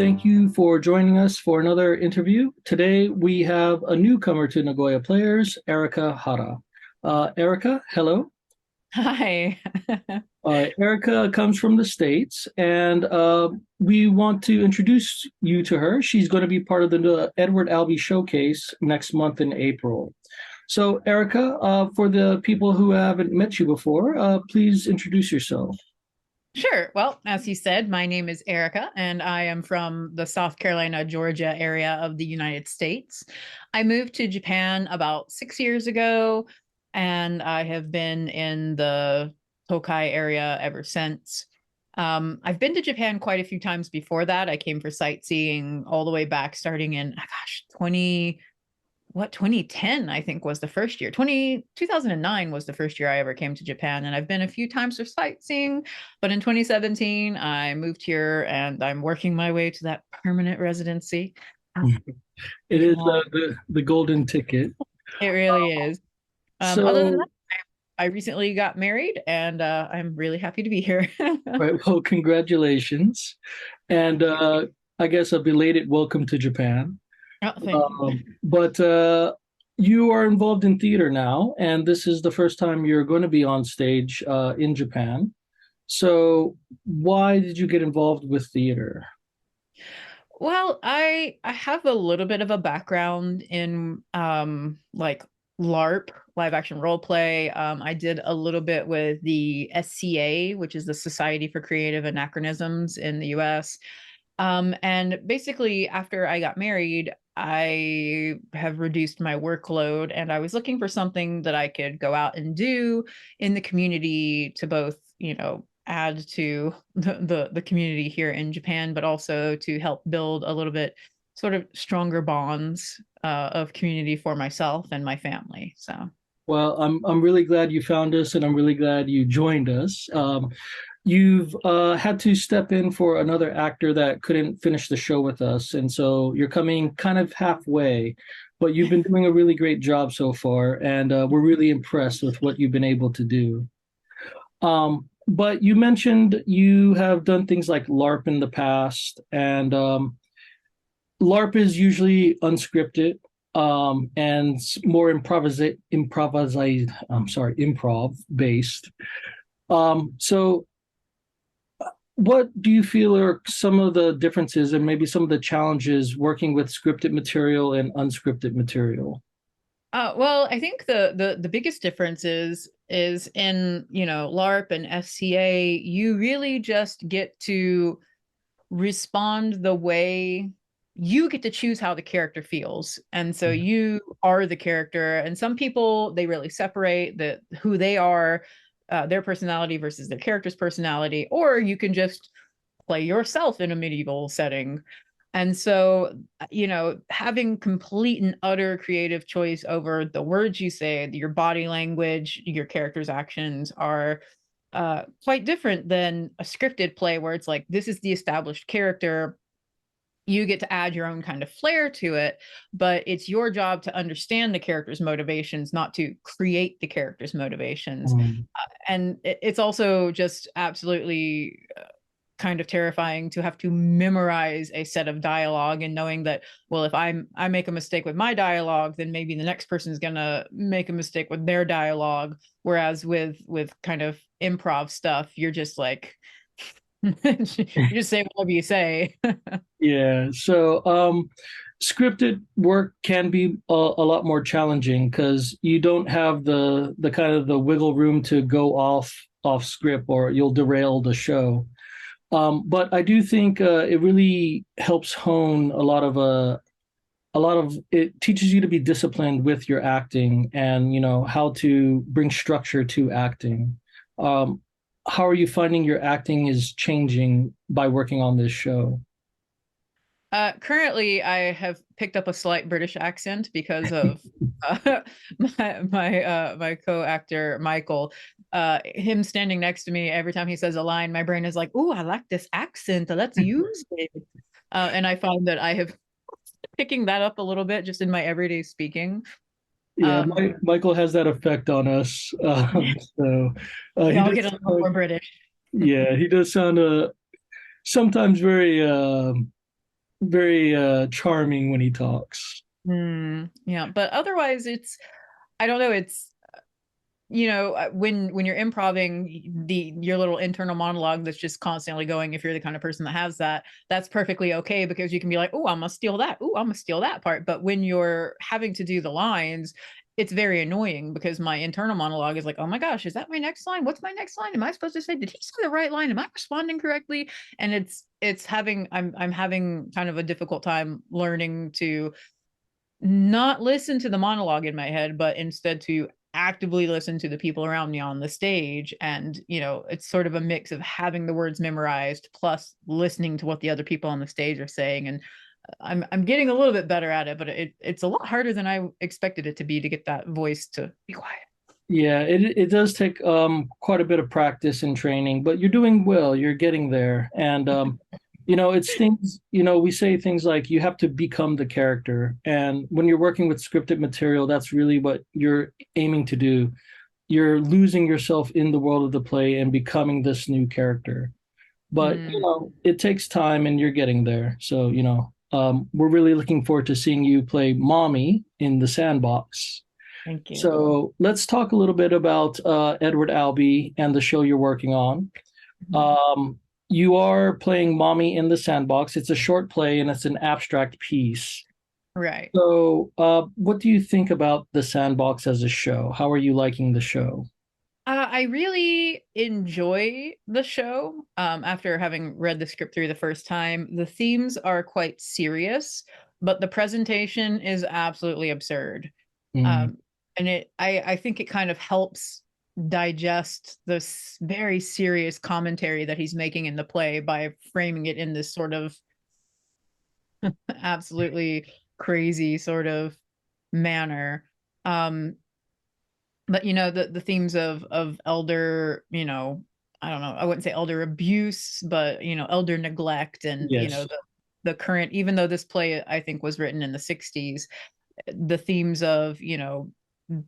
Thank you for joining us for another interview. Today we have a newcomer to Nagoya Players, Erica Hara. Erica, hello. Hi. Erica comes from the States, and we want to introduce you to her. She's going to be part of the Edward Albee Showcase next month in April. So, Erica, for the people who haven't met you before, please introduce yourself. Sure. Well, as you said, my name is Erica, and I am from the South Carolina, Georgia area of the United States. I moved to Japan about 6 years ago, and I have been in the Tokai area ever since. I've been to Japan quite a few times before that. I came for sightseeing all the way back, starting in, 2010, I think, was the first year. 2009 was the first year I ever came to Japan. And I've been a few times for sightseeing. But in 2017, I moved here and I'm working my way to that permanent residency. It is the golden ticket. It really is. Other than So, that, I recently got married and I'm really happy to be here. right, well, congratulations. And I guess a belated welcome to Japan. Oh, thank you. But you are involved in theater now, and this is the first time you're going to be on stage in Japan. So, why did you get involved with theater? Well, I have a little bit of a background in like LARP, live action role play. I did a little bit with the SCA, which is the Society for Creative Anachronisms in the US. And basically, after I got married, I have reduced my workload and I was looking for something that I could go out and do in the community to both, add to the community here in Japan, but also to help build a little bit sort of stronger bonds of community for myself and my family. So Well, I'm really glad you found us, and I'm really glad you joined us. You've had to step in for another actor that couldn't finish the show with us, and so you're coming kind of halfway. But you've been doing a really great job so far, and we're really impressed with what you've been able to do. But you mentioned you have done things like LARP in the past, and LARP is usually unscripted and more improv based. So what do you feel are some of the differences and maybe some of the challenges working with scripted material and unscripted material? well, I think the biggest difference is in LARP and FCA, you really just get to respond the way you get to choose how the character feels, and so you are the character. And some people, they really separate who they are, their personality versus their character's personality, or you can just play yourself in a medieval setting. And so, having complete and utter creative choice over the words you say, your body language, your character's actions are quite different than a scripted play where it's like, this is the established character. You get to add your own kind of flair to it, but it's your job to understand the character's motivations, not to create the character's motivations. Um, And it's also just absolutely kind of terrifying to have to memorize a set of dialogue and knowing that, well, if I make a mistake with my dialogue, then maybe the next person's gonna make a mistake with their dialogue. Whereas with kind of improv stuff, you're just like you just say whatever you say. yeah, so scripted work can be a lot more challenging because you don't have the kind of the wiggle room to go off script or you'll derail the show. But I do think it really helps hone a lot of it teaches you to be disciplined with your acting and how to bring structure to acting. Um, how are you finding your acting is changing by working on this show? Currently, I have picked up a slight British accent because of my co-actor Michael. Him standing next to me every time he says a line, my brain is like, "Oh, I like this accent. Let's use it." And I find that I have picking that up a little bit just in my everyday speaking. Yeah, Um, Michael has that effect on us. So we he all does get a little more sound, British. yeah, he does sound sometimes very very charming when he talks. Yeah, but otherwise it's, I don't know, it's, when you're improving your little internal monologue that's just constantly going, if you're the kind of person that has that, that's perfectly okay, because you can be like, oh, I'm gonna steal that, oh, I'm gonna steal that part. But when you're having to do the lines, it's very annoying, because my internal monologue is like, oh my gosh, is that my next line? What's my next line? Am I supposed to say, did he say the right line? Am I responding correctly? And it's having, I'm having kind of a difficult time learning to not listen to the monologue in my head, but instead to actively listen to the people around me on the stage. And, it's sort of a mix of having the words memorized plus listening to what the other people on the stage are saying. And I'm getting a little bit better at it, but it's a lot harder than I expected it to be, to get that voice to be quiet. Yeah, it does take quite a bit of practice and training, but you're doing well. You're getting there, and it's things. We say things like you have to become the character, and when you're working with scripted material, that's really what you're aiming to do. You're losing yourself in the world of the play and becoming this new character. But it takes time, and you're getting there. So we're really looking forward to seeing you play Mommy in the Sandbox. Thank you. So let's talk a little bit about Edward Albee and the show you're working on. You are playing Mommy in the Sandbox. It's a short play and it's an abstract piece. Right. So, what do you think about the Sandbox as a show? How are you liking the show? I really enjoy the show. After having read the script through the first time, the themes are quite serious, but the presentation is absolutely absurd. Mm, Um, and I think it kind of helps digest this very serious commentary that he's making in the play by framing it in this sort of absolutely crazy sort of manner. But the themes of elder, I don't know, I wouldn't say elder abuse, but elder neglect, and yes. the current, even though this play I think was written in the 60s, the themes of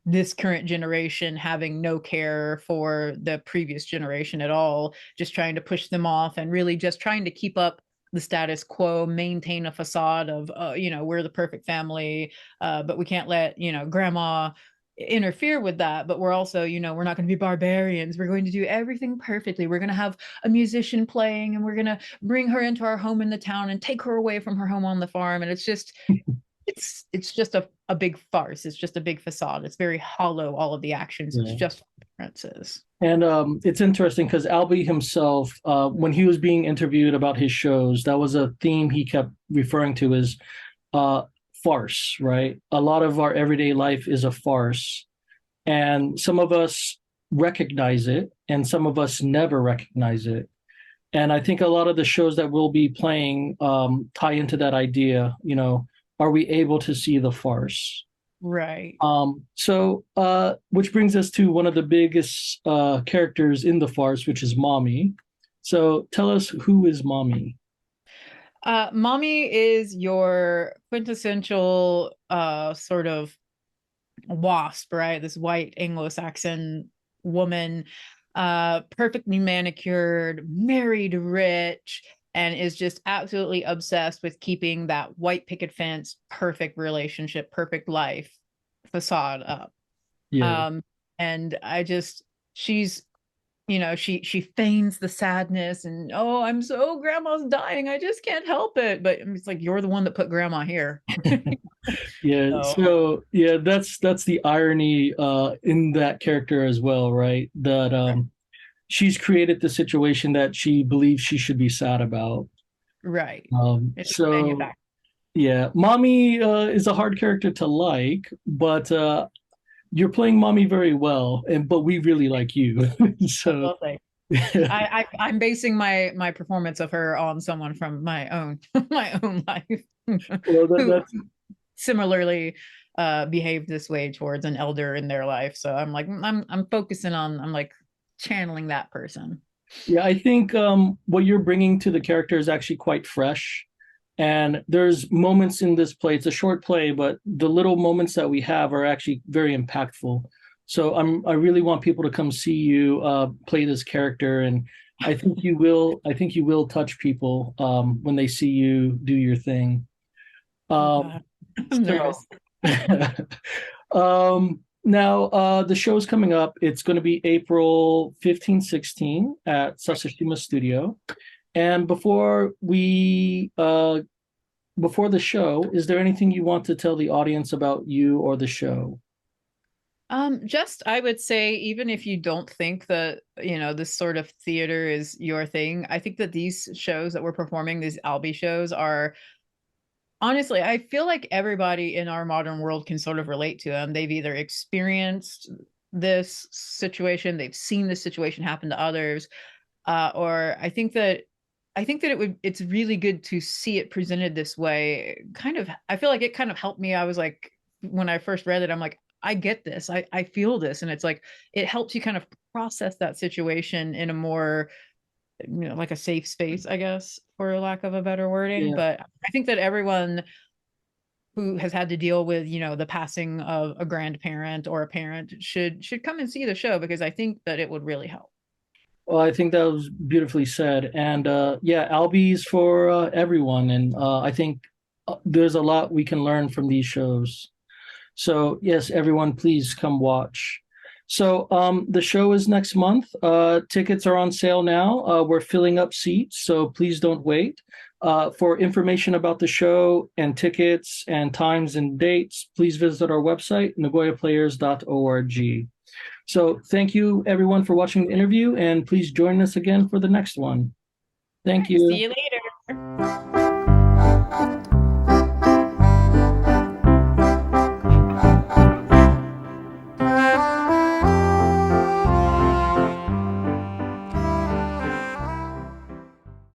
this current generation having no care for the previous generation at all, just trying to push them off, and really just trying to keep up the status quo, maintain a facade of we're the perfect family, but we can't let grandma interfere with that. But we're also, we're not going to be barbarians, we're going to do everything perfectly, we're going to have a musician playing, and we're going to bring her into our home in the town and take her away from her home on the farm. And it's just it's just a big farce. It's just a big facade. It's very hollow, all of the actions. It's Yeah. just appearances. And it's interesting because Albee himself, when he was being interviewed about his shows, that was a theme he kept referring to as uh, farce, right? A lot of our everyday life is a farce. And some of us recognize it, and some of us never recognize it. And I think a lot of the shows that we'll be playing tie into that idea. Are we able to see the farce? Right. Which brings us to one of the biggest characters in the farce, which is Mommy. So tell us, who is Mommy? Mommy is your quintessential sort of wasp, right? This white Anglo-Saxon woman, perfectly manicured, married, rich, and is just absolutely obsessed with keeping that white picket fence, perfect relationship, perfect life facade up. Yeah. And she's, she feigns the sadness, and oh, I'm so, grandma's dying, I just can't help it. But it's like, you're the one that put grandma here. Yeah. So So yeah, that's the irony in that character as well, right? That she's created the situation that she believes she should be sad about. right. It's So manufactured. yeah, Mommy is a hard character to like, but you're playing Mommy very well, and but we really like you. So Well, I'm basing my performance of her on someone from my own my own life well, who that's similarly behaved this way towards an elder in their life. So I'm like, I'm focusing on, I'm like channeling that person. yeah. I think what you're bringing to the character is actually quite fresh. And there's moments in this play, it's a short play, but the little moments that we have are actually very impactful. So I really want people to come see you play this character, and I think you will. I think you will touch people when they see you do your thing. Oh Um, God, I'm so, nervous. now the show's coming up. It's going to be April 15, 16 at Sasashima Studio. And before the show, is there anything you want to tell the audience about you or the show? Just I would say, even if you don't think that, this sort of theater is your thing, I think that these shows that we're performing, these Albee shows, are honestly, I feel like everybody in our modern world can sort of relate to them. They've either experienced this situation, they've seen this situation happen to others, or I think that it's really good to see it presented this way. Kind of, I feel like it kind of helped me. I was like, when I first read it, I'm like, I get this. I feel this. And it's like, it helps you kind of process that situation in a more, like a safe space, I guess, for lack of a better wording. Yeah. But I think that everyone who has had to deal with, the passing of a grandparent or a parent should come and see the show, because I think that it would really help. Well, I think that was beautifully said. And yeah, Albee's for everyone. And I think there's a lot we can learn from these shows. So, yes, everyone, please come watch. So, the show is next month. Tickets are on sale now. We're filling up seats, so please don't wait. For information about the show and tickets and times and dates, please visit our website, nagoyaplayers.org. So thank you everyone for watching the interview, and please join us again for the next one. All Thank right, see you. you later.